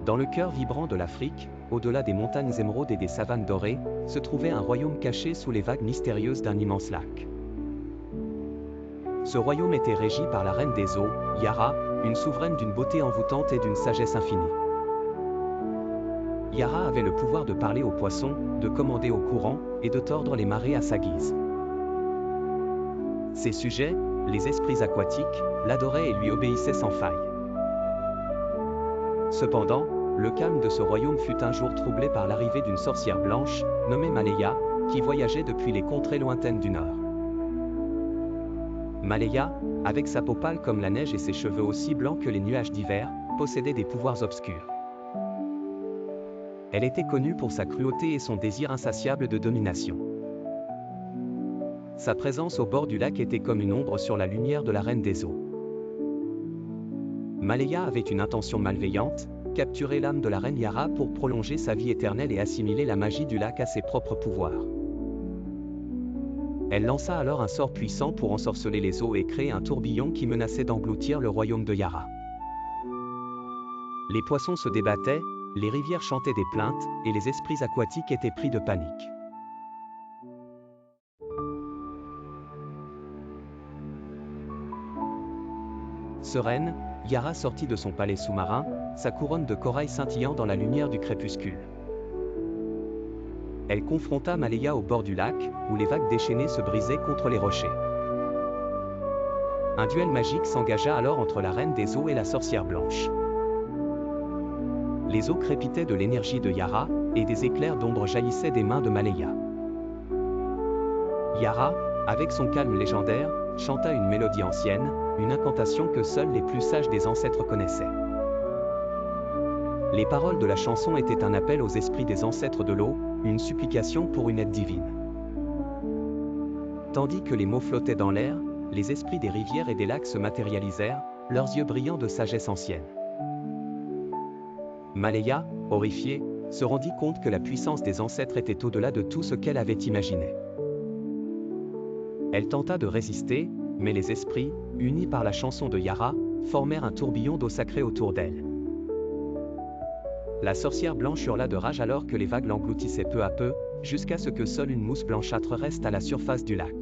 Dans le cœur vibrant de l'Afrique, au-delà des montagnes émeraudes et des savanes dorées, se trouvait un royaume caché sous les vagues mystérieuses d'un immense lac. Ce royaume était régi par la reine des eaux, Yara, une souveraine d'une beauté envoûtante et d'une sagesse infinie. Yara avait le pouvoir de parler aux poissons, de commander au courant, et de tordre les marées à sa guise. Ses sujets, les esprits aquatiques, l'adoraient et lui obéissaient sans faille. Cependant, le calme de ce royaume fut un jour troublé par l'arrivée d'une sorcière blanche, nommée Maleya, qui voyageait depuis les contrées lointaines du nord. Maleya, avec sa peau pâle comme la neige et ses cheveux aussi blancs que les nuages d'hiver, possédait des pouvoirs obscurs. Elle était connue pour sa cruauté et son désir insatiable de domination. Sa présence au bord du lac était comme une ombre sur la lumière de la reine des eaux. Maleya avait une intention malveillante, capturer l'âme de la reine Yara pour prolonger sa vie éternelle et assimiler la magie du lac à ses propres pouvoirs. Elle lança alors un sort puissant pour ensorceler les eaux et créer un tourbillon qui menaçait d'engloutir le royaume de Yara. Les poissons se débattaient, les rivières chantaient des plaintes, et les esprits aquatiques étaient pris de panique. Sereine, Yara sortit de son palais sous-marin, sa couronne de corail scintillant dans la lumière du crépuscule. Elle confronta Maleya au bord du lac, où les vagues déchaînées se brisaient contre les rochers. Un duel magique s'engagea alors entre la reine des eaux et la sorcière blanche. Les eaux crépitaient de l'énergie de Yara, et des éclairs d'ombre jaillissaient des mains de Maleya. Yara, avec son calme légendaire, chanta une mélodie ancienne, une incantation que seuls les plus sages des ancêtres connaissaient. Les paroles de la chanson étaient un appel aux esprits des ancêtres de l'eau, une supplication pour une aide divine. Tandis que les mots flottaient dans l'air, les esprits des rivières et des lacs se matérialisèrent, leurs yeux brillants de sagesse ancienne. Maleya, horrifiée, se rendit compte que la puissance des ancêtres était au-delà de tout ce qu'elle avait imaginé. Elle tenta de résister, mais les esprits, unis par la chanson de Yara, formèrent un tourbillon d'eau sacrée autour d'elle. La sorcière blanche hurla de rage alors que les vagues l'engloutissaient peu à peu, jusqu'à ce que seule une mousse blanchâtre reste à la surface du lac.